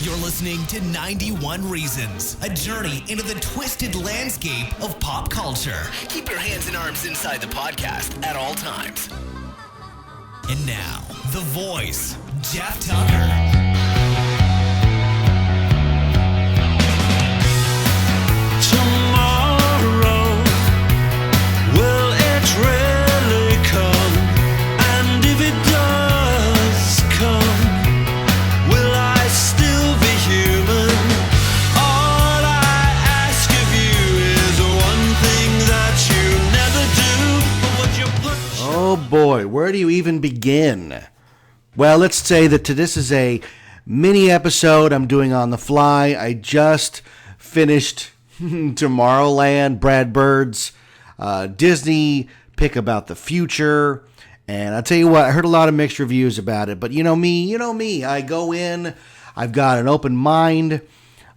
You're listening to 91 Reasons, a journey into the twisted landscape of pop culture. Keep your hands and arms inside the podcast at all times. And now, the voice, Jeff Tucker. Oh boy, where do you even begin? Well, let's say that this is a mini episode I'm doing on the fly. I just finished Tomorrowland, Brad Bird's Disney pick about the future. And I'll tell you what, I heard a lot of mixed reviews about it. But you know me. I go in, I've got an open mind.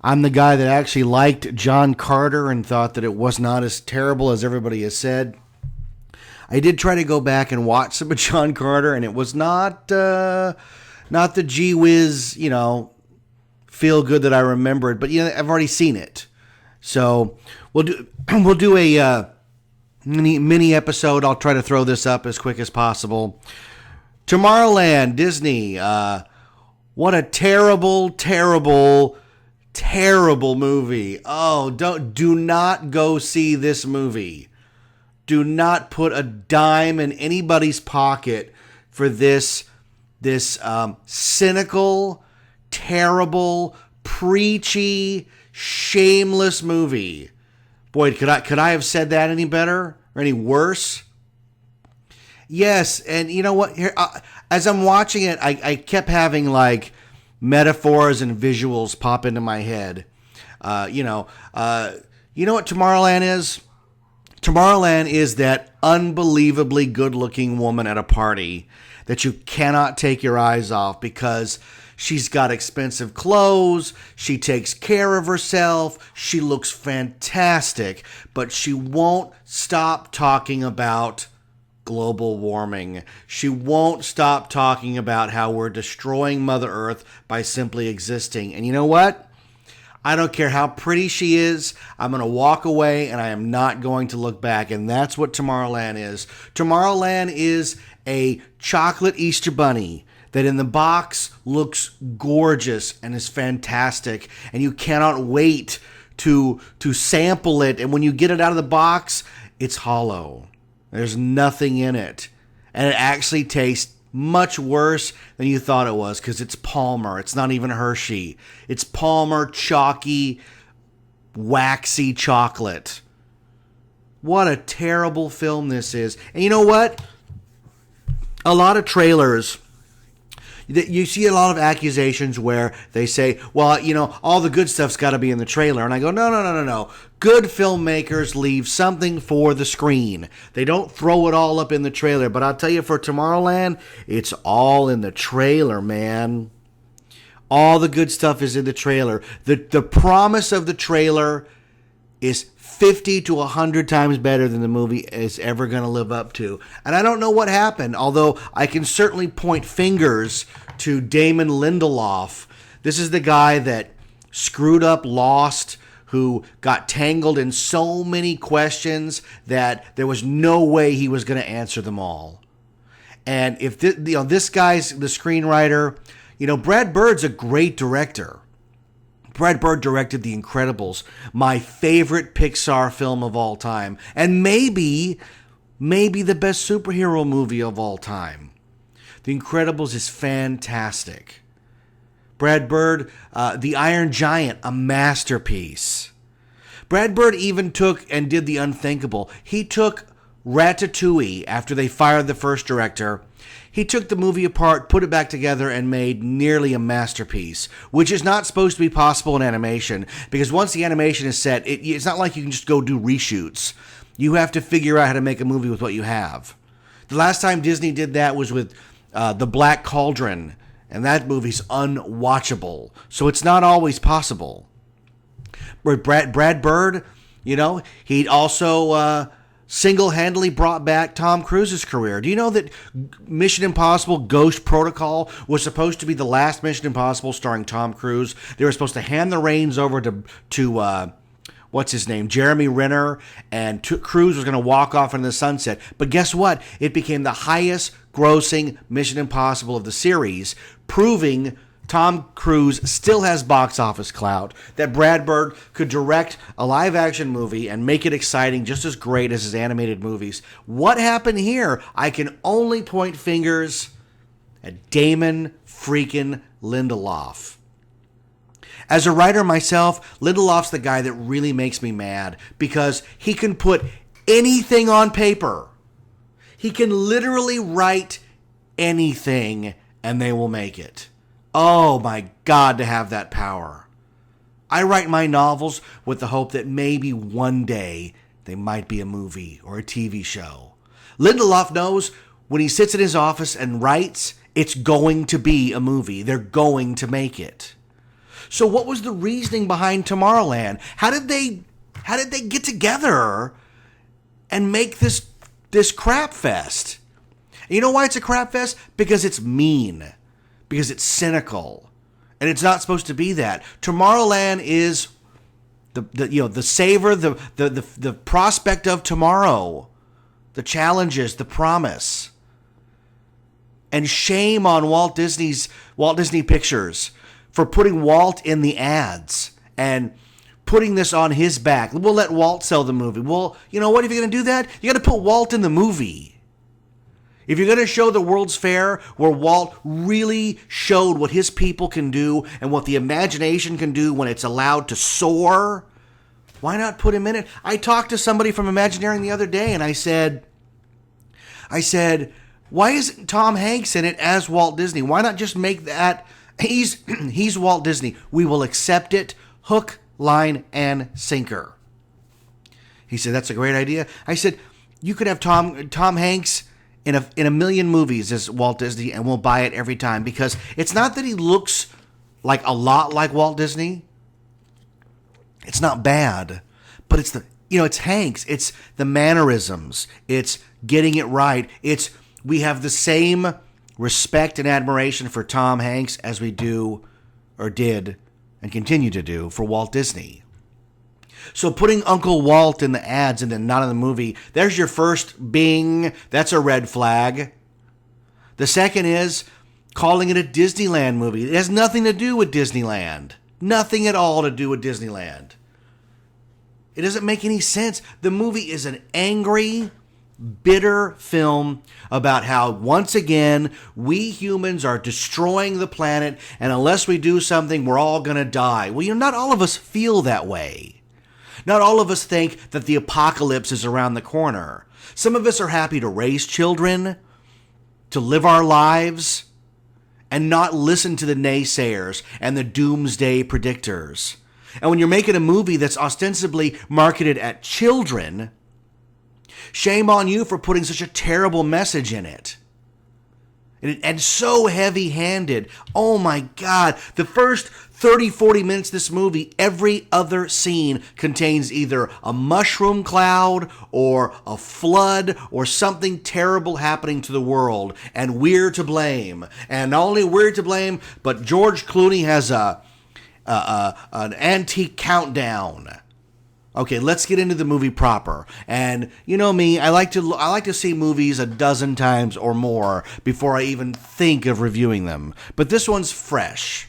I'm the guy that actually liked John Carter and thought that it was not as terrible as everybody has said. I did try to go back and watch some of John Carter, and it was not the gee whiz, feel good that I remembered. But I've already seen it, so we'll do a mini episode. I'll try to throw this up as quick as possible. Tomorrowland, Disney. What a terrible, terrible, terrible movie. Oh, do not go see this movie. Do not put a dime in anybody's pocket for this cynical, terrible, preachy, shameless movie. Boy, could I have said that any better or any worse? Yes, and you know what? Here, as I'm watching it, I kept having like metaphors and visuals pop into my head. You know what Tomorrowland is? Tomorrowland is that unbelievably good-looking woman at a party that you cannot take your eyes off because she's got expensive clothes, she takes care of herself, she looks fantastic, but she won't stop talking about global warming. She won't stop talking about how we're destroying Mother Earth by simply existing. And you know what? I don't care how pretty she is. I'm going to walk away and I am not going to look back. And that's what Tomorrowland is. Tomorrowland is a chocolate Easter bunny that in the box looks gorgeous and is fantastic. And you cannot wait to sample it. And when you get it out of the box, it's hollow. There's nothing in it. And it actually tastes much worse than you thought it was because it's Palmer. It's not even Hershey. It's Palmer chalky, waxy chocolate. What a terrible film this is. And you know what? A lot of trailers, you see a lot of accusations where they say, well, all the good stuff's got to be in the trailer. And I go, no. Good filmmakers leave something for the screen. They don't throw it all up in the trailer. But I'll tell you, for Tomorrowland, it's all in the trailer, man. All the good stuff is in the trailer. The promise of the trailer is 50 to 100 times better than the movie is ever going to live up to. And I don't know what happened, although I can certainly point fingers to Damon Lindelof. This is the guy that screwed up Lost, who got tangled in so many questions that there was no way he was going to answer them all. And if this guy's the screenwriter, Brad Bird's a great director. Brad Bird directed The Incredibles, my favorite Pixar film of all time, and maybe the best superhero movie of all time. The Incredibles is fantastic. Brad Bird, The Iron Giant, a masterpiece. Brad Bird even took and did the unthinkable. He took Ratatouille after they fired the first director. He took the movie apart, put it back together, and made nearly a masterpiece, which is not supposed to be possible in animation, because once the animation is set, it's not like you can just go do reshoots. You have to figure out how to make a movie with what you have. The last time Disney did that was with The Black Cauldron, and that movie's unwatchable, so it's not always possible. Brad Bird, he'd also single-handedly brought back Tom Cruise's career. Do you know that Mission Impossible Ghost Protocol was supposed to be the last Mission Impossible starring Tom Cruise? They were supposed to hand the reins over to what's his name, Jeremy Renner, and Cruise was going to walk off into the sunset. But guess what? It became the highest grossing Mission Impossible of the series, proving Tom Cruise still has box office clout, that Brad Bird could direct a live-action movie and make it exciting just as great as his animated movies. What happened here? I can only point fingers at Damon freaking Lindelof. As a writer myself, Lindelof's the guy that really makes me mad because he can put anything on paper. He can literally write anything and they will make it. Oh my God, to have that power. I write my novels with the hope that maybe one day they might be a movie or a TV show. Lindelof knows when he sits in his office and writes, it's going to be a movie. They're going to make it. So what was the reasoning behind Tomorrowland? How did they get together and make this crap fest? And you know why it's a crap fest? Because it's mean. Because it's cynical. And it's not supposed to be that. Tomorrowland is the savor, the prospect of tomorrow. The challenges, the promise. And shame on Walt Disney Pictures for putting Walt in the ads and putting this on his back. We'll let Walt sell the movie. Well, you know what? If you're going to do that, you got to put Walt in the movie. If you're going to show the World's Fair where Walt really showed what his people can do and what the imagination can do when it's allowed to soar, why not put him in it? I talked to somebody from Imagineering the other day and I said, why isn't Tom Hanks in it as Walt Disney? Why not just make that, he's Walt Disney. We will accept it, hook, line, and sinker. He said, that's a great idea. I said, you could have Tom Hanks in a million movies as Walt Disney, and we'll buy it every time, because it's not that he looks like a lot like Walt Disney. It's not bad, but it's it's Hanks. It's the mannerisms. It's getting it right. We have the same respect and admiration for Tom Hanks as we do, or did, and continue to do for Walt Disney. So putting Uncle Walt in the ads and then not in the movie, there's your first bing. That's a red flag. The second is calling it a Disneyland movie. It has nothing to do with Disneyland. Nothing at all to do with Disneyland. It doesn't make any sense. The movie is an angry, bitter film about how, once again, we humans are destroying the planet, and unless we do something, we're all going to die. Well, not all of us feel that way. Not all of us think that the apocalypse is around the corner. Some of us are happy to raise children, to live our lives, and not listen to the naysayers and the doomsday predictors. And when you're making a movie that's ostensibly marketed at children, shame on you for putting such a terrible message in it. And so heavy-handed. Oh my God. The first 30, 40 minutes of this movie, every other scene contains either a mushroom cloud or a flood or something terrible happening to the world. And we're to blame. And not only we're to blame, but George Clooney has an antique countdown. Okay, let's get into the movie proper. And you know me, I like to see movies a dozen times or more before I even think of reviewing them. But this one's fresh.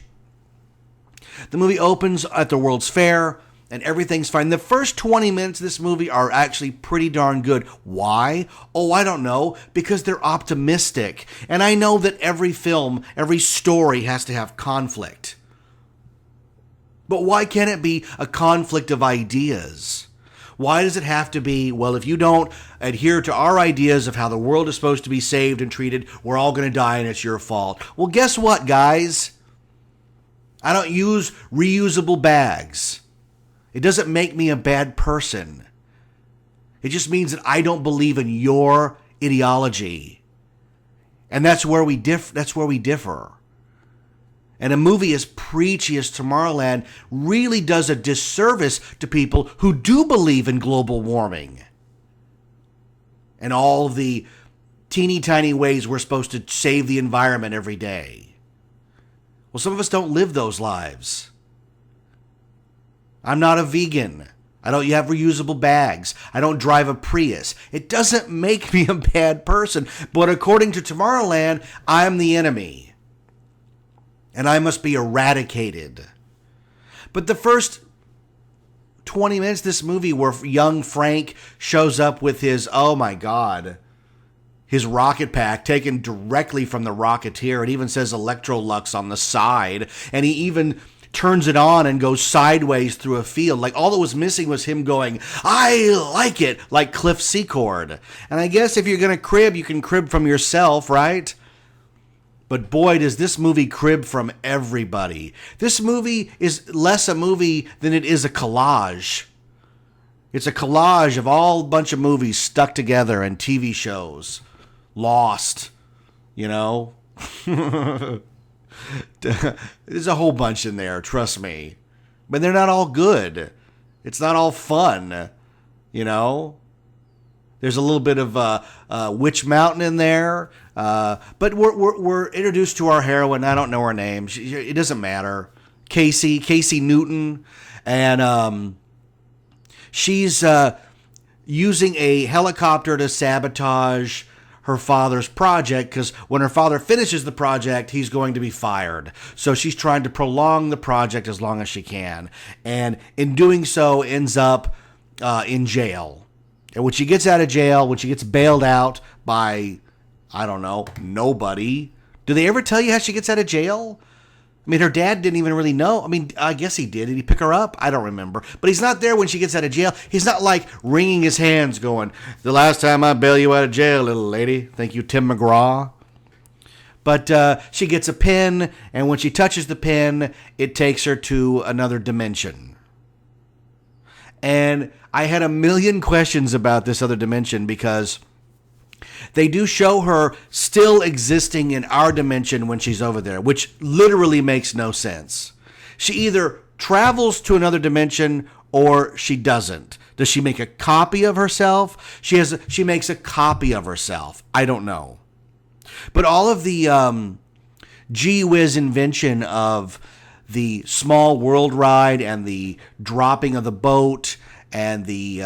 The movie opens at the World's Fair, and everything's fine. The first 20 minutes of this movie are actually pretty darn good. Why? Oh, I don't know. Because they're optimistic. And I know that every film, every story has to have conflict. But why can't it be a conflict of ideas? Why does it have to be, well, if you don't adhere to our ideas of how the world is supposed to be saved and treated, we're all going to die and it's your fault? Well, guess what, guys? I don't use reusable bags. It doesn't make me a bad person. It just means that I don't believe in your ideology. And that's where we differ. And a movie as preachy as Tomorrowland really does a disservice to people who do believe in global warming. and all the teeny tiny ways we're supposed to save the environment every day. Well, some of us don't live those lives. I'm not a vegan. I don't have reusable bags. I don't drive a Prius. It doesn't make me a bad person. But according to Tomorrowland, I'm the enemy. And I must be eradicated. But the first 20 minutes of this movie where young Frank shows up with his, oh my God, his rocket pack taken directly from the Rocketeer. It even says Electrolux on the side. And he even turns it on and goes sideways through a field. Like, all that was missing was him going, I like it, like Cliff Secord. And I guess if you're going to crib, you can crib from yourself, right? But boy, does this movie crib from everybody. This movie is less a movie than it is a collage. It's a collage of all a bunch of movies stuck together and TV shows. Lost, you know? There's a whole bunch in there, trust me. But they're not all good. It's not all fun, you know? There's a little bit of Witch Mountain in there. But we're introduced to our heroine. I don't know her name. It doesn't matter. Casey Newton. And she's using a helicopter to sabotage her father's project, because when her father finishes the project, he's going to be fired. So she's trying to prolong the project as long as she can. And in doing so, ends up in jail. And when she gets out of jail, when she gets bailed out by, I don't know, nobody. Do they ever tell you how she gets out of jail? I mean, her dad didn't even really know. I mean, I guess he did. Did he pick her up? I don't remember. But he's not there when she gets out of jail. He's not like wringing his hands going, the last time I bail you out of jail, little lady. Thank you, Tim McGraw. But she gets a pin, and when she touches the pin, it takes her to another dimension. And I had a million questions about this other dimension, because they do show her still existing in our dimension when she's over there, which literally makes no sense. She either travels to another dimension or she doesn't. Does she make a copy of herself? She makes a copy of herself. I don't know. But all of the gee whiz invention of the small world ride and the dropping of the boat and the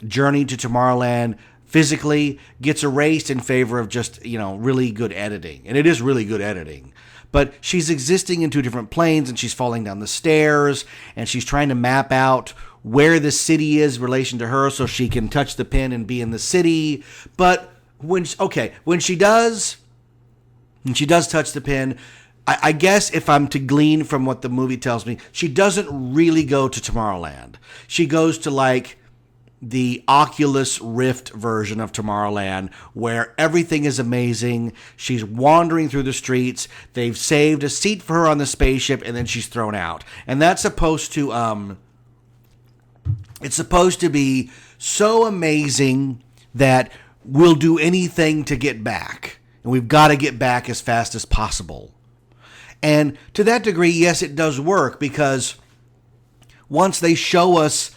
journey to Tomorrowland physically gets erased in favor of just, really good editing. And it is really good editing. But she's existing in two different planes, and she's falling down the stairs, and she's trying to map out where the city is in relation to her so she can touch the pin and be in the city. But when she does touch the pin, I guess if I'm to glean from what the movie tells me, she doesn't really go to Tomorrowland. She goes to like the Oculus Rift version of Tomorrowland, where everything is amazing. She's wandering through the streets. They've saved a seat for her on the spaceship, and then she's thrown out. And that's supposed to, it's supposed to be so amazing that we'll do anything to get back. And we've got to get back as fast as possible. And to that degree, yes, it does work, because once they show us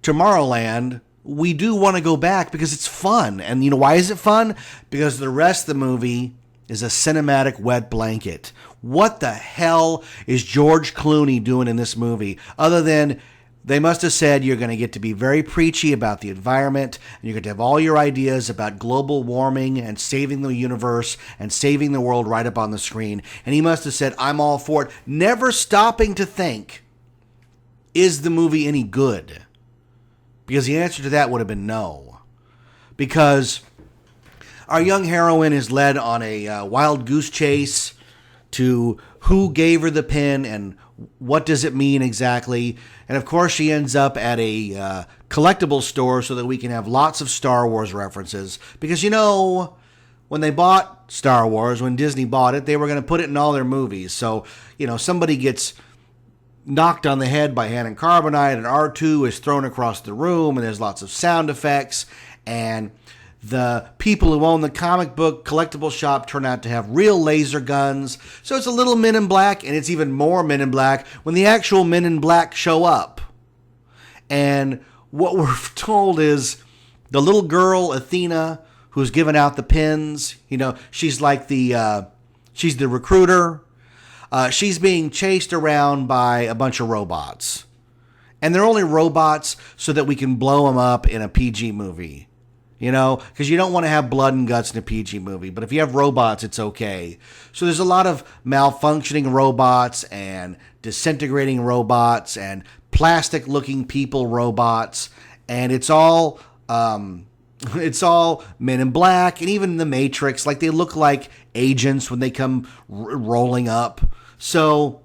Tomorrowland, we do want to go back because it's fun. And why is it fun? Because the rest of the movie is a cinematic wet blanket. What the hell is George Clooney doing in this movie? Other than they must have said you're going to get to be very preachy about the environment, and you're going to have all your ideas about global warming and saving the universe and saving the world right up on the screen. And he must have said, I'm all for it, never stopping to think, is the movie any good? Because the answer to that would have been no. Because our young heroine is led on a wild goose chase to who gave her the pin and what does it mean exactly. And of course she ends up at a collectible store so that we can have lots of Star Wars references. Because when they bought Star Wars, when Disney bought it, they were going to put it in all their movies. So, somebody gets knocked on the head by hand and carbonite, and R2 is thrown across the room, and there's lots of sound effects, and the people who own the comic book collectible shop turn out to have real laser guns. So it's a little Men in Black, and it's even more Men in Black when the actual Men in Black show up. And what we're told is the little girl, Athena, who's giving out the pins, she's like she's the recruiter. She's being chased around by a bunch of robots. And they're only robots so that we can blow them up in a PG movie. Because you don't want to have blood and guts in a PG movie. But if you have robots, it's okay. So there's a lot of malfunctioning robots and disintegrating robots and plastic-looking people robots. And it's all Men in Black and even the Matrix. Like, they look like agents when they come rolling up. So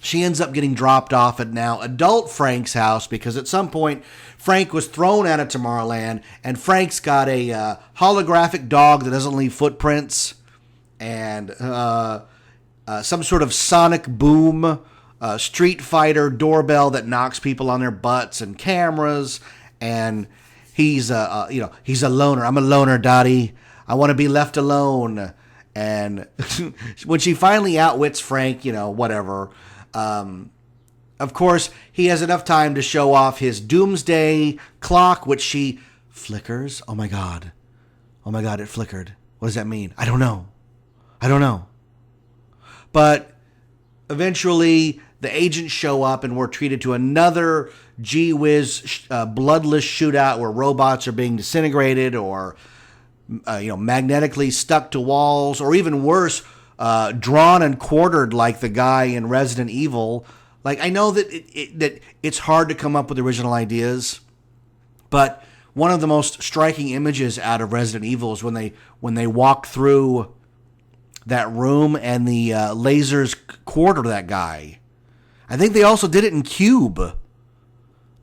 she ends up getting dropped off at now adult Frank's house because at some point Frank was thrown out of Tomorrowland, and Frank's got a holographic dog that doesn't leave footprints and some sort of sonic boom Street Fighter doorbell that knocks people on their butts and cameras. And he's a loner. I'm a loner, Dottie. I want to be left alone. And when she finally outwits Frank, whatever. Of course, he has enough time to show off his doomsday clock, which she flickers. Oh my God, it flickered. What does that mean? I don't know. But eventually, the agents show up and we're treated to another gee-whiz bloodless shootout where robots are being disintegrated or magnetically stuck to walls, or even worse, drawn and quartered like the guy in Resident Evil. Like, I know that it's hard to come up with original ideas, but one of the most striking images out of Resident Evil is when they walk through that room and the lasers quarter that guy. I think they also did it in Cube.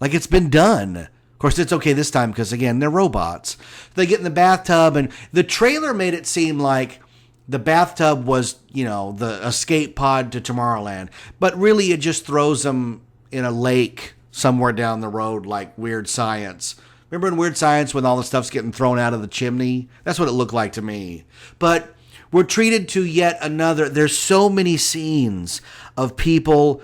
Like, it's been done. Of course, it's okay this time because, again, they're robots. They get in the bathtub, and the trailer made it seem like the bathtub was, the escape pod to Tomorrowland. But really, it just throws them in a lake somewhere down the road like Weird Science. Remember in Weird Science when all the stuff's getting thrown out of the chimney? That's what it looked like to me. But we're treated to yet another. There's so many scenes of people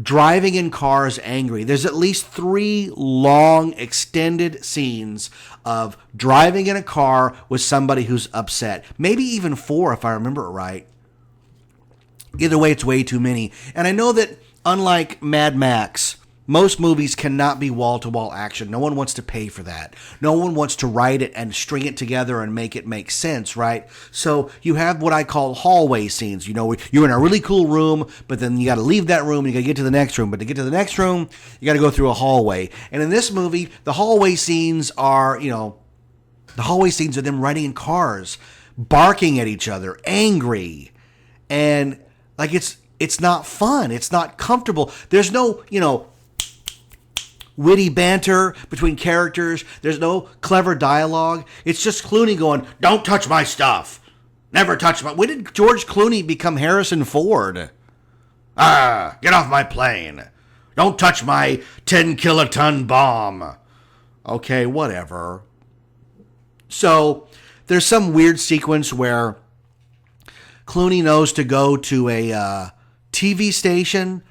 driving in cars angry. There's at least 3 long, extended scenes of driving in a car with somebody who's upset. Maybe even 4 if I remember it right. Either way, it's way too many. And I know that unlike Mad Max, most movies cannot be wall-to-wall action. No one wants to pay for that. No one wants to write it and string it together and make it make sense, right? So you have what I call hallway scenes. You're in a really cool room, but then you got to leave that room and you got to get to the next room. But to get to the next room, you got to go through a hallway. And in this movie, the hallway scenes are them riding in cars, barking at each other, angry, and like it's not fun. It's not comfortable. There's no, witty banter between characters. There's no clever dialogue. It's just Clooney going, "Don't touch my stuff. Never touch my..." When did George Clooney become Harrison Ford? Get off my plane. Don't touch my 10-kiloton bomb. Okay, whatever. So there's some weird sequence where Clooney knows to go to a TV station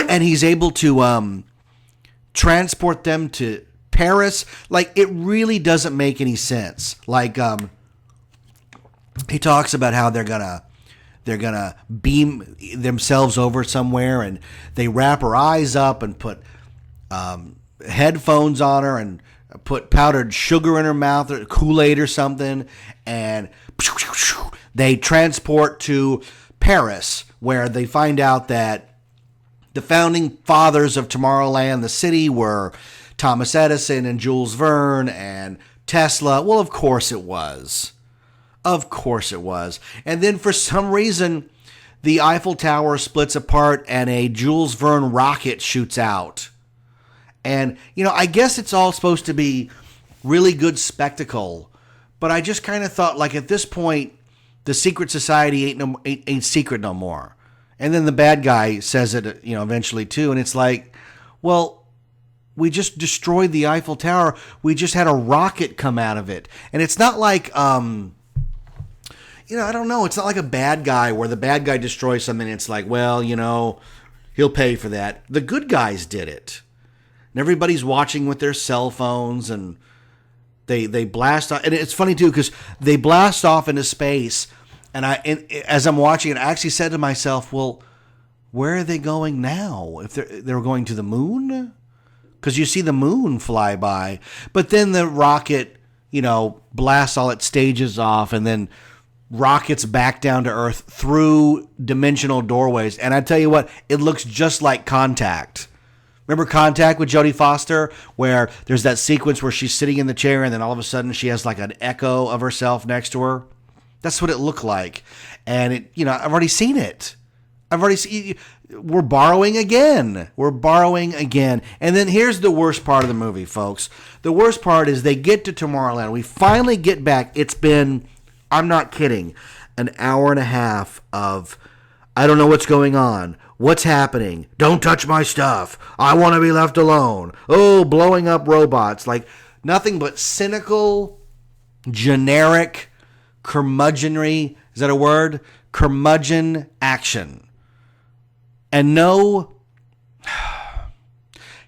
and he's able to transport them to Paris. Like, it really doesn't make any sense. Like, he talks about how they're gonna beam themselves over somewhere, and they wrap her eyes up and put headphones on her and put powdered sugar in her mouth or Kool-Aid or something, and they transport to Paris, where they find out that the founding fathers of Tomorrowland, the city, were Thomas Edison and Jules Verne and Tesla. Well, of course it was. Of course it was. And then for some reason, the Eiffel Tower splits apart and a Jules Verne rocket shoots out. And, I guess it's all supposed to be really good spectacle. But I just kind of thought, like, at this point, the secret society ain't secret no more. And then the bad guy says it, eventually too. And it's like, well, we just destroyed the Eiffel Tower. We just had a rocket come out of it. And it's not like, I don't know. It's not like a bad guy where the bad guy destroys something. And it's like, well, he'll pay for that. The good guys did it. And everybody's watching with their cell phones and, They blast off, and it's funny too because they blast off into space, and as I'm watching it, I actually said to myself, well, where are they going now? If they're going to the moon? Because you see the moon fly by, but then the rocket, blasts all its stages off, and then rockets back down to Earth through dimensional doorways. And I tell you what, it looks just like Contact. Remember Contact with Jodie Foster, where there's that sequence where she's sitting in the chair and then all of a sudden she has like an echo of herself next to her? That's what it looked like. And I've already seen it. We're borrowing again. And then here's the worst part of the movie, folks. The worst part is they get to Tomorrowland. We finally get back. It's been, I'm not kidding, an hour and a half of, I don't know what's going on. What's happening? Don't touch my stuff. I want to be left alone. Oh, blowing up robots. Like nothing but cynical, generic, curmudgeonry. Is that a word? Curmudgeon action. And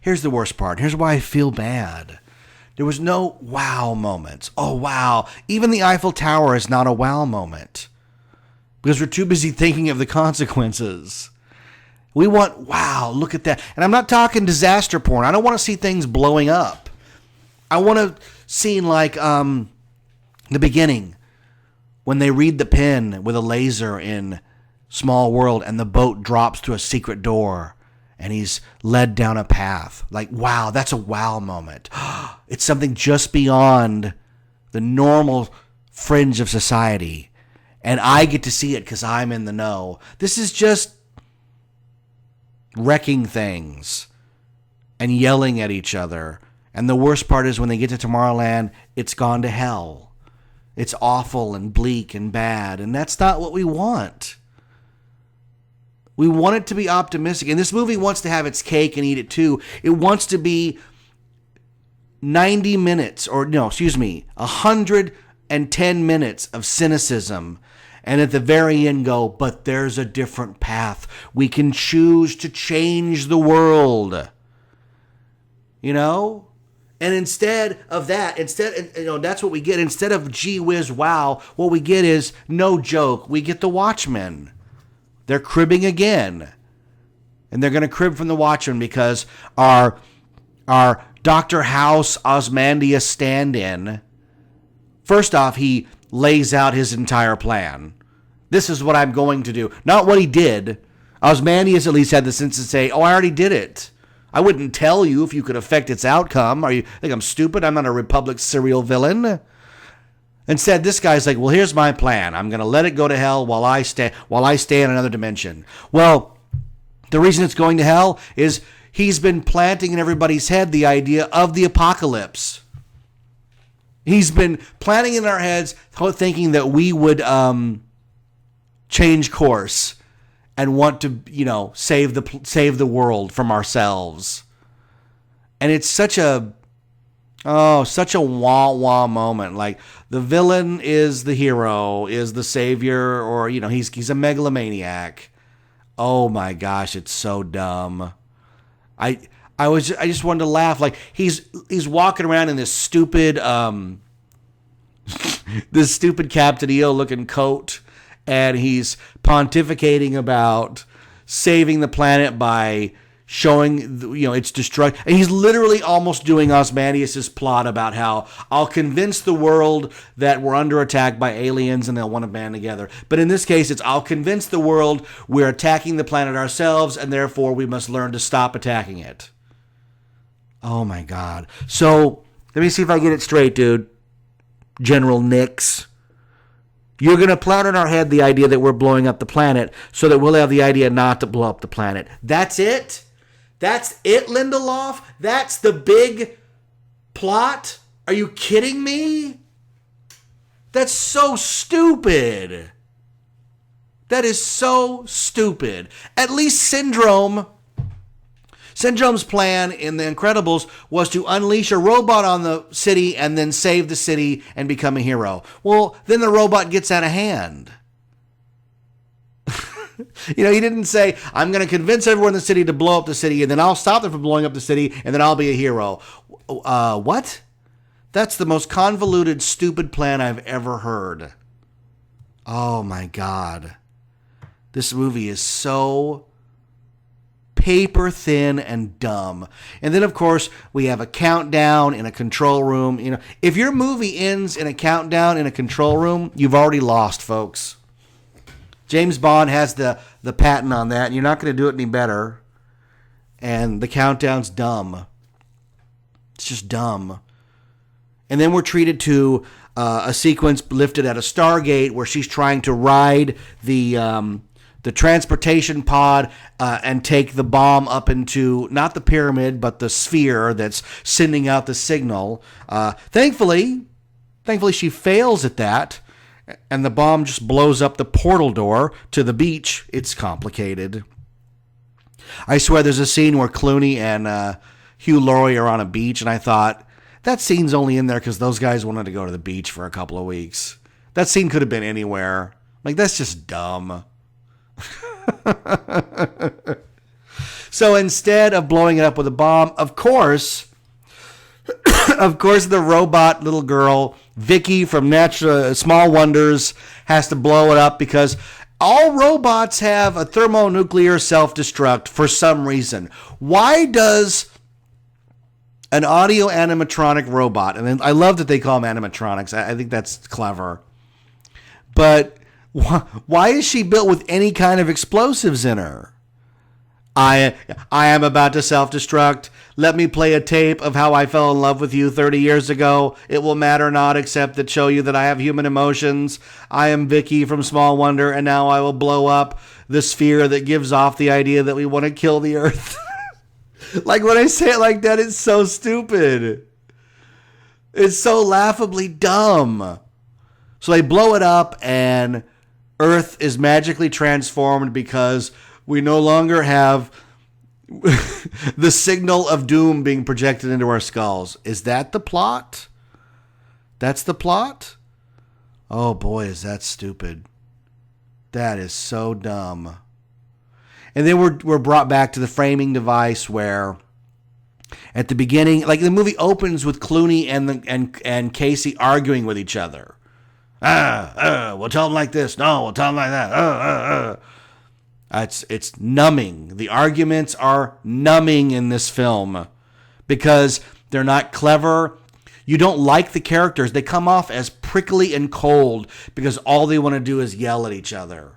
here's the worst part. Here's why I feel bad. There was no wow moments. Oh, wow. Even the Eiffel Tower is not a wow moment. Because we're too busy thinking of the consequences. We want, wow, look at that. And I'm not talking disaster porn. I don't want to see things blowing up. I want a scene like the beginning when they read the pen with a laser in Small World and the boat drops through a secret door and he's led down a path. Like, wow, that's a wow moment. It's something just beyond the normal fringe of society. And I get to see it because I'm in the know. This is just wrecking things and yelling at each other. And the worst part is when they get to Tomorrowland, it's gone to hell. It's awful and bleak and bad. And that's not what we want. We want it to be optimistic. And this movie wants to have its cake and eat it too. It wants to be 90 minutes, 110 minutes of cynicism. And at the very end go, but there's a different path. We can choose to change the world. And instead of that, that's what we get. Instead of gee whiz wow, what we get is no joke. We get the Watchmen. They're cribbing again. And they're going to crib from the Watchmen because our Dr. House Ozymandias stand-in, first off, he lays out his entire plan. This is what I'm going to do. Not what he did. Ozymandias at least had the sense to say, I already did it. I wouldn't tell you if you could affect its outcome. Are you think I'm stupid? I'm not a Republic serial villain. Instead, this guy's like, well, here's my plan. I'm going to let it go to hell while I stay in another dimension. Well, the reason it's going to hell is he's been planting in everybody's head the idea of the apocalypse. He's been planting in our heads, thinking that we would change course and want to, save the world from ourselves. And it's such a wah-wah moment. Like the villain is the hero, is the savior, or he's a megalomaniac. Oh my gosh, it's so dumb. I just wanted to laugh. Like he's walking around in this stupid Captain EO looking coat, and he's pontificating about saving the planet by showing its destruction. And he's literally almost doing Ozymandias' plot about how I'll convince the world that we're under attack by aliens and they'll want to band together. But in this case, it's I'll convince the world we're attacking the planet ourselves and therefore we must learn to stop attacking it. Oh my God. So let me see if I get it straight, dude. General Nix. You're going to plant in our head the idea that we're blowing up the planet so that we'll have the idea not to blow up the planet. That's it? That's it, Lindelof? That's the big plot? Are you kidding me? That's so stupid. That is so stupid. At least Syndrome's plan in The Incredibles was to unleash a robot on the city and then save the city and become a hero. Well, then the robot gets out of hand. He didn't say, I'm going to convince everyone in the city to blow up the city and then I'll stop them from blowing up the city and then I'll be a hero. What? That's the most convoluted, stupid plan I've ever heard. Oh my God. This movie is so paper thin and dumb. And then, of course, we have a countdown in a control room. You know, if your movie ends in a countdown in a control room, you've already lost, folks. James Bond has the patent on that, and you're not going to do it any better. And the countdown's dumb. It's just dumb. And then we're treated to a sequence lifted at a Stargate where she's trying to ride the transportation pod and take the bomb up into not the pyramid but the sphere that's sending out the signal. Thankfully she fails at that, and the bomb just blows up the portal door to the beach. It's complicated. I swear there's a scene where Clooney and Hugh Laurie are on a beach, and I thought, that scene's only in there because those guys wanted to go to the beach for a couple of weeks. That scene could have been anywhere. Like, that's just dumb. So instead of blowing it up with a bomb, of course, the robot little girl, Vicky from Small Wonders, has to blow it up because all robots have a thermonuclear self-destruct for some reason. Why does an audio animatronic robot, and I love that they call them animatronics. I think that's clever. But why is she built with any kind of explosives in her? I am about to self-destruct. Let me play a tape of how I fell in love with you 30 years ago. It will matter not except that show you that I have human emotions. I am Vicky from Small Wonder, and now I will blow up the sphere that gives off the idea that we want to kill the Earth. Like, when I say it like that, it's so stupid. It's so laughably dumb. So they blow it up, and Earth is magically transformed because we no longer have the signal of doom being projected into our skulls. Is that the plot? That's the plot? Oh boy, is that stupid. That is so dumb. And then we're brought back to the framing device where at the beginning, like the movie opens with Clooney and Casey arguing with each other. We'll tell them like this. No, we'll tell them like that. It's numbing. The arguments are numbing in this film because they're not clever. You don't like the characters. They come off as prickly and cold because all they want to do is yell at each other.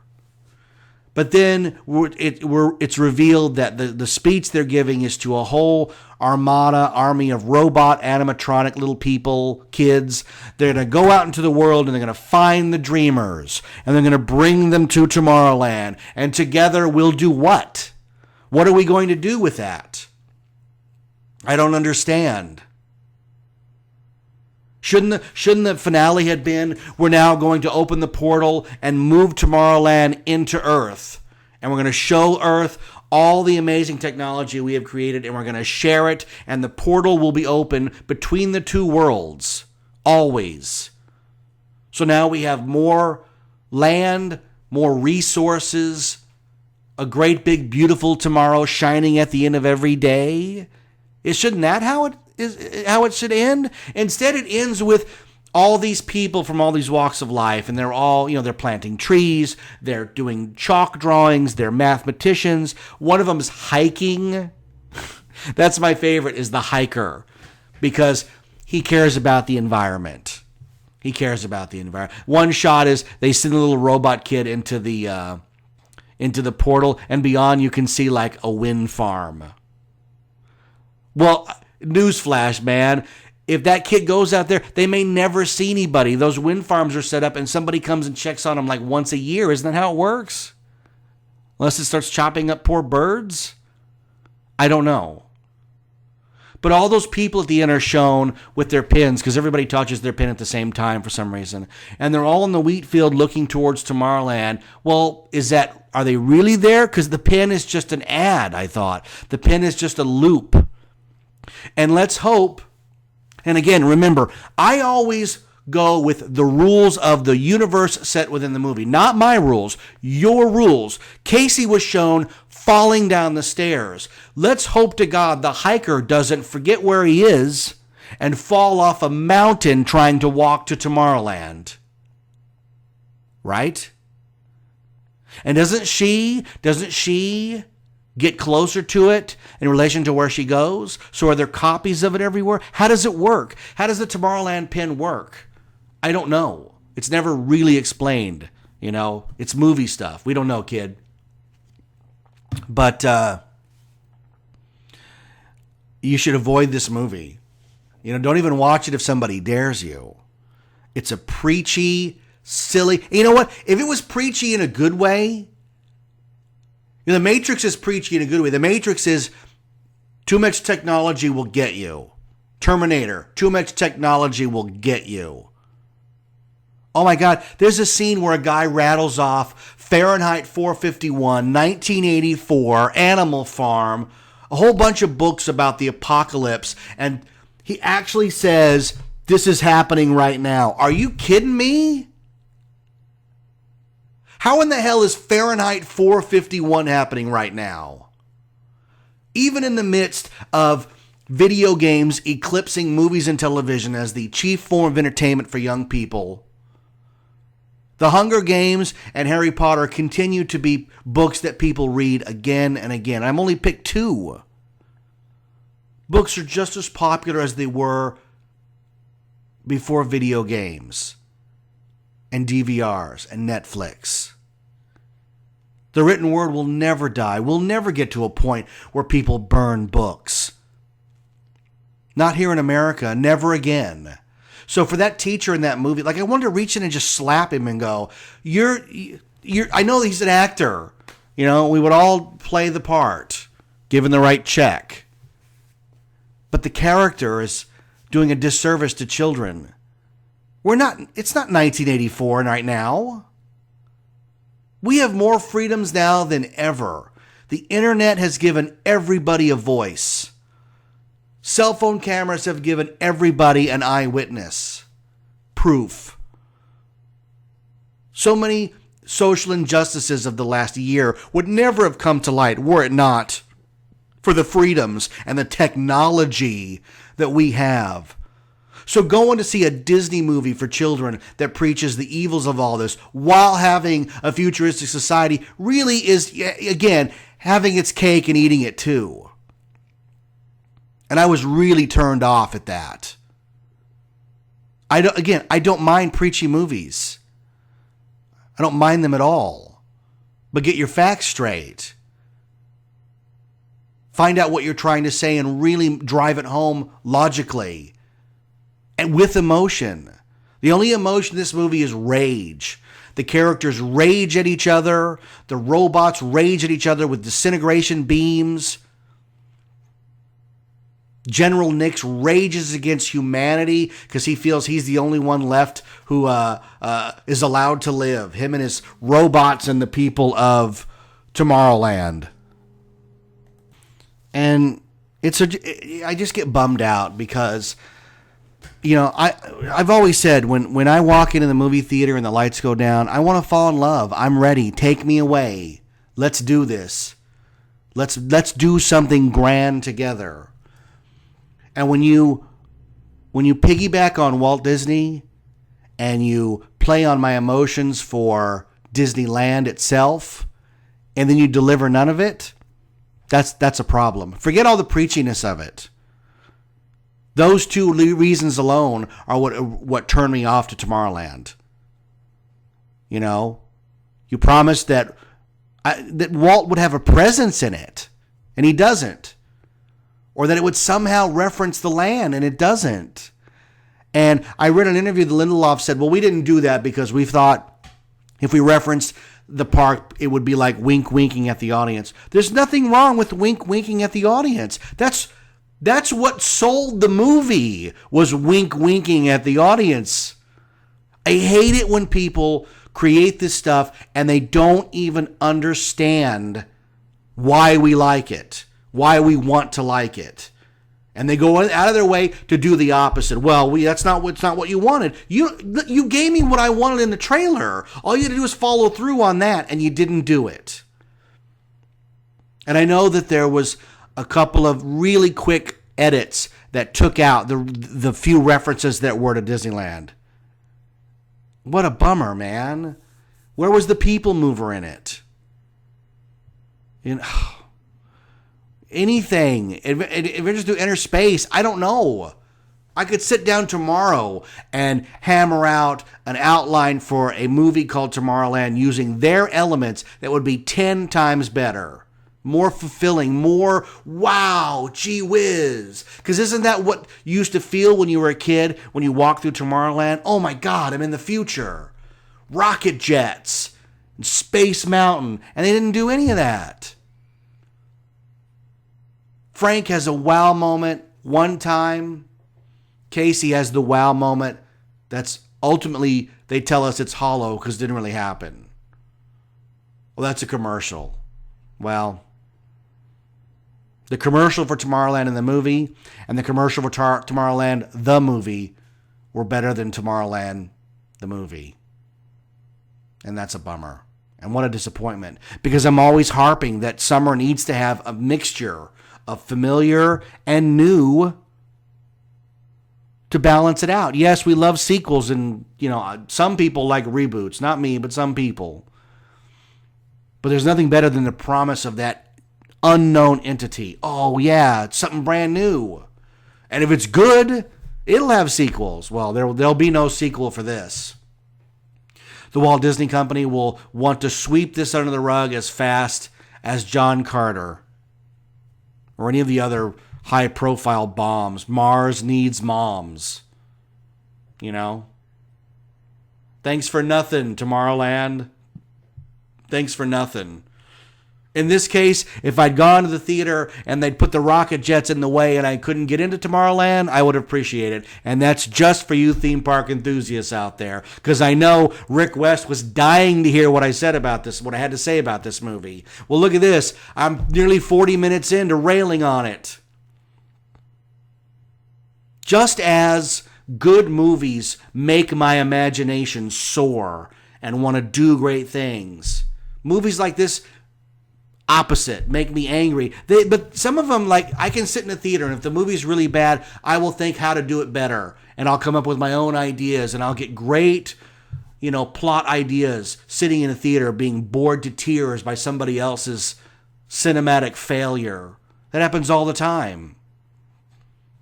But then it's revealed that the speech they're giving is to a whole army of robot animatronic little people, kids. They're going to go out into the world and they're going to find the dreamers and they're going to bring them to Tomorrowland. And together we'll do what? What are we going to do with that? I don't understand. Shouldn't the finale had been, we're now going to open the portal and move Tomorrowland into Earth. And we're going to show Earth all the amazing technology we have created, and we're going to share it, and the portal will be open between the two worlds, always. So now we have more land, more resources, a great big beautiful tomorrow shining at the end of every day. Shouldn't that how it should end? Instead, it ends with all these people from all these walks of life, and they're all, they're planting trees, they're doing chalk drawings, they're mathematicians. One of them is hiking. That's my favorite, is the hiker, because he cares about the environment. He cares about the environment. One shot is they send a little robot kid into the portal, and beyond you can see like a wind farm. Well, newsflash, man. If that kid goes out there, they may never see anybody. Those wind farms are set up and somebody comes and checks on them like once a year. Isn't that how it works? Unless it starts chopping up poor birds? I don't know. But all those people at the end are shown with their pins, because everybody touches their pin at the same time for some reason. And they're all in the wheat field looking towards Tomorrowland. Well, are they really there? Because the pin is just an ad, I thought. The pin is just a loop. And let's hope, and again, remember, I always go with the rules of the universe set within the movie. Not my rules, your rules. Casey was shown falling down the stairs. Let's hope to God the hiker doesn't forget where he is and fall off a mountain trying to walk to Tomorrowland. Right? And doesn't she get closer to it in relation to where she goes? So are there copies of it everywhere? How does it work? How does the Tomorrowland pin work? I don't know. It's never really explained. You know, it's movie stuff. We don't know, kid. But you should avoid this movie. You know, don't even watch it if somebody dares you. It's a preachy, silly... You know what? If it was preachy in a good way... You know, The Matrix is preachy in a good way. The Matrix is too much technology will get you. Terminator, too much technology will get you. Oh my God, there's a scene where a guy rattles off Fahrenheit 451, 1984, Animal Farm, a whole bunch of books about the apocalypse, and he actually says, this is happening right now. Are you kidding me? How in the hell is Fahrenheit 451 happening right now? Even in the midst of video games eclipsing movies and television as the chief form of entertainment for young people, The Hunger Games and Harry Potter continue to be books that people read again and again. I've only picked two. Books are just as popular as they were before video games and DVRs and Netflix. The written word will never die. We'll never get to a point where people burn books. Not here in America, never again. So for that teacher in that movie, like I wanted to reach in and just slap him and go, you're I know he's an actor. You know, we would all play the part, given the right check. But the character is doing a disservice to children. It's not 1984 right now. We have more freedoms now than ever. The internet has given everybody a voice. Cell phone cameras have given everybody an eyewitness. Proof. So many social injustices of the last year would never have come to light were it not for the freedoms and the technology that we have. So going to see a Disney movie for children that preaches the evils of all this while having a futuristic society really is, again, having its cake and eating it too. And I was really turned off at that. I don't mind preachy movies. I don't mind them at all. But get your facts straight. Find out what you're trying to say and really drive it home logically. And with emotion. The only emotion in this movie is rage. The characters rage at each other. The robots rage at each other with disintegration beams. General Nix rages against humanity because he feels he's the only one left who is allowed to live. Him and his robots and the people of Tomorrowland. And I just get bummed out because, you know, I've always said when I walk into the movie theater and the lights go down, I want to fall in love. I'm ready. Take me away. Let's do this. Let's do something grand together. And when you piggyback on Walt Disney and you play on my emotions for Disneyland itself, and then you deliver none of it, that's a problem. Forget all the preachiness of it. Those two reasons alone are what turned me off to Tomorrowland. You know, you promised that Walt would have a presence in it, and he doesn't. Or that it would somehow reference the land, and it doesn't. And I read an interview that Lindelof said, well, we didn't do that because we thought if we referenced the park, it would be like wink-winking at the audience. There's nothing wrong with wink-winking at the audience. That's what sold the movie, was wink-winking at the audience. I hate it when people create this stuff and they don't even understand why we like it. Why we want to like it. And they go out of their way to do the opposite. Well, that's not what you wanted. You gave me what I wanted in the trailer. All you had to do was follow through on that, and you didn't do it. And I know that there was a couple of really quick edits that took out the few references that were to Disneyland. What a bummer, man. Where was the people mover in it? Anything. Adventures through Inner Space. I don't know. I could sit down tomorrow and hammer out an outline for a movie called Tomorrowland using their elements that would be 10 times better. More fulfilling, more wow, gee whiz. Because isn't that what you used to feel when you were a kid, when you walked through Tomorrowland? Oh my God, I'm in the future. Rocket jets, and Space Mountain, and they didn't do any of that. Frank has a wow moment one time. Casey has the wow moment that's ultimately, they tell us it's hollow because it didn't really happen. Well, that's a commercial. Well, the commercial for Tomorrowland in the movie and the commercial for Tomorrowland the movie were better than Tomorrowland the movie. And that's a bummer. And what a disappointment. Because I'm always harping that summer needs to have a mixture of familiar and new to balance it out. Yes, we love sequels, and some people like reboots. Not me, but some people. But there's nothing better than the promise of that unknown entity. Oh yeah, it's something brand new. And if it's good, it'll have sequels. Well, there'll be no sequel for this. The Walt Disney Company will want to sweep this under the rug as fast as John Carter or any of the other high-profile bombs. Mars needs moms. Thanks for nothing, Tomorrowland. Thanks for nothing. In this case, if I'd gone to the theater and they'd put the rocket jets in the way and I couldn't get into Tomorrowland, I would appreciate it. And that's just for you theme park enthusiasts out there. Because I know Rick West was dying to hear what I said about this, what I had to say about this movie. Well, look at this. I'm nearly 40 minutes into railing on it. Just as good movies make my imagination soar and want to do great things, movies like this opposite make me angry. But some of them, like, I can sit in a theater and if the movie's really bad, I will think how to do it better, and I'll come up with my own ideas, and I'll get great plot ideas sitting in a theater being bored to tears by somebody else's cinematic failure. That happens all the time.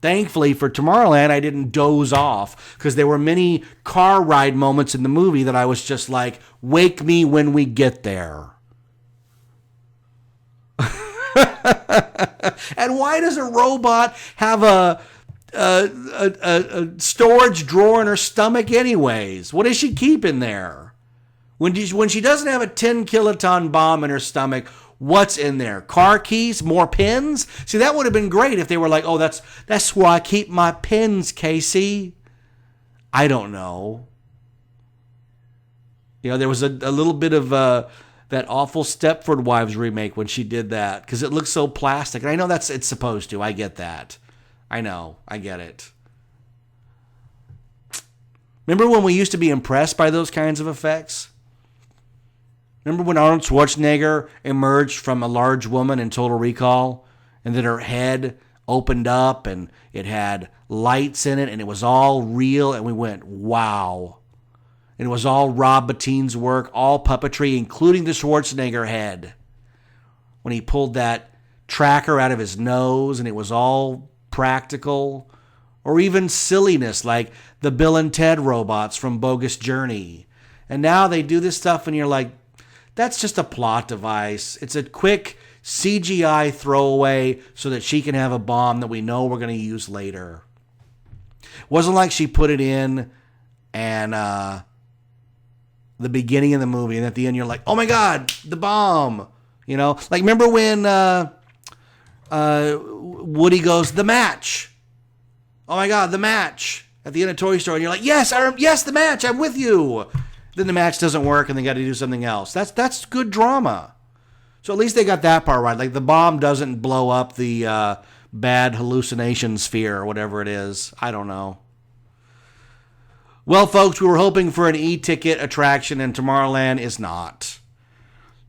Thankfully for Tomorrowland, I didn't doze off because there were many car ride moments in the movie that I was just like, wake me when we get there. And why does a robot have a storage drawer in her stomach anyways? What does she keep in there? When she doesn't have a 10 kiloton bomb in her stomach, what's in there? Car keys? More pins? See, that would have been great if they were like, oh, that's where I keep my pins, Casey. I don't know. There was a little bit of that awful Stepford Wives remake when she did that because it looks so plastic. And I know it's supposed to. I get that. I know. I get it. Remember when we used to be impressed by those kinds of effects? Remember when Arnold Schwarzenegger emerged from a large woman in Total Recall and then her head opened up and it had lights in it and it was all real and we went, wow. And it was all Rob Bottin's work, all puppetry, including the Schwarzenegger head. When he pulled that tracker out of his nose and it was all practical. Or even silliness like the Bill and Ted robots from Bogus Journey. And now they do this stuff and you're like, that's just a plot device. It's a quick CGI throwaway so that she can have a bomb that we know we're going to use later. Wasn't like she put it in and the beginning of the movie and at the end you're like, oh my God, the bomb. Like remember when Woody goes, the match. Oh my God, the match. At the end of Toy Story and you're like, yes, the match, I'm with you. Then the match doesn't work and they got to do something else. That's good drama. So at least they got that part right. Like the bomb doesn't blow up the bad hallucination sphere or whatever it is. I don't know. Well, folks, we were hoping for an e-ticket attraction and Tomorrowland is not.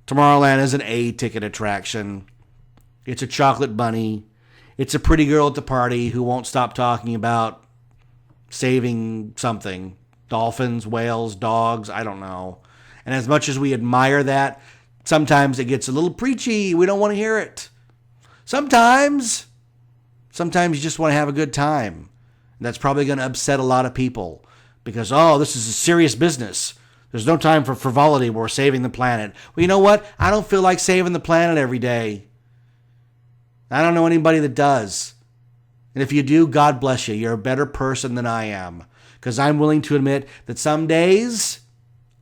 Tomorrowland is an A-ticket attraction. It's a chocolate bunny. It's a pretty girl at the party who won't stop talking about saving something. Dolphins, whales, dogs, I don't know. And as much as we admire that, sometimes it gets a little preachy. We don't want to hear it. Sometimes you just want to have a good time. That's probably going to upset a lot of people because, this is a serious business. There's no time for frivolity. We're saving the planet. Well, you know what? I don't feel like saving the planet every day. I don't know anybody that does. And if you do, God bless you. You're a better person than I am. Because I'm willing to admit that some days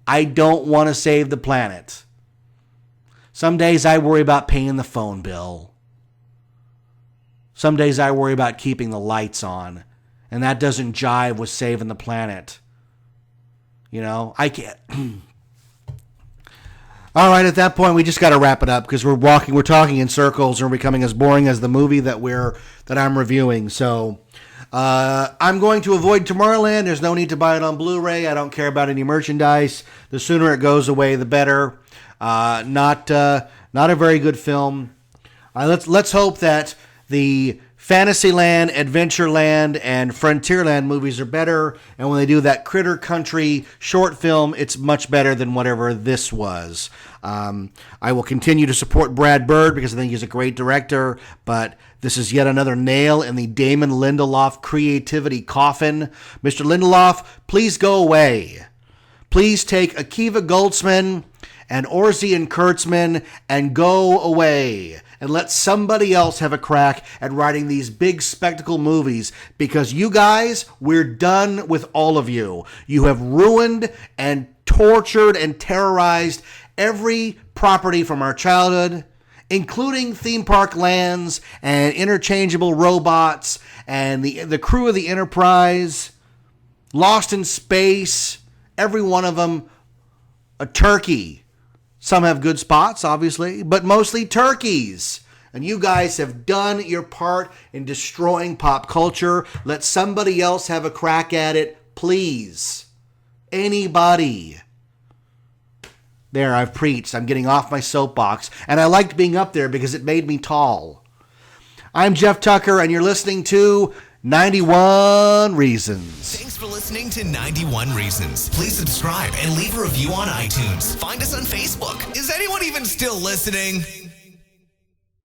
I don't want to save the planet. Some days I worry about paying the phone bill. Some days I worry about keeping the lights on. And that doesn't jive with saving the planet. I can't. All right, at that point, we just got to wrap it up because we're talking in circles and we're becoming as boring as the movie that I'm reviewing. So I'm going to avoid Tomorrowland. There's no need to buy it on Blu-ray. I don't care about any merchandise. The sooner it goes away, the better. Not a very good film. Let's hope that the Fantasyland, Adventureland, and Frontierland movies are better, and when they do that Critter Country short film, it's much better than whatever this was. I will continue to support Brad Bird because I think he's a great director, but this is yet another nail in the Damon Lindelof creativity coffin. Mr. Lindelof, please go away. Please take Akiva Goldsman and Orsi and Kurtzman and go away. And let somebody else have a crack at writing these big spectacle movies because you guys, we're done with all of you. You have ruined and tortured and terrorized every property from our childhood, including theme park lands and interchangeable robots and the crew of the Enterprise, Lost in Space, every one of them, a turkey. Some have good spots, obviously, but mostly turkeys. And you guys have done your part in destroying pop culture. Let somebody else have a crack at it, please. Anybody. There, I've preached. I'm getting off my soapbox. And I liked being up there because it made me tall. I'm Jeff Tucker, and you're listening to 91 Reasons. Thanks for listening to 91 Reasons. Please subscribe and leave a review on iTunes. Find us on Facebook. Is anyone even still listening?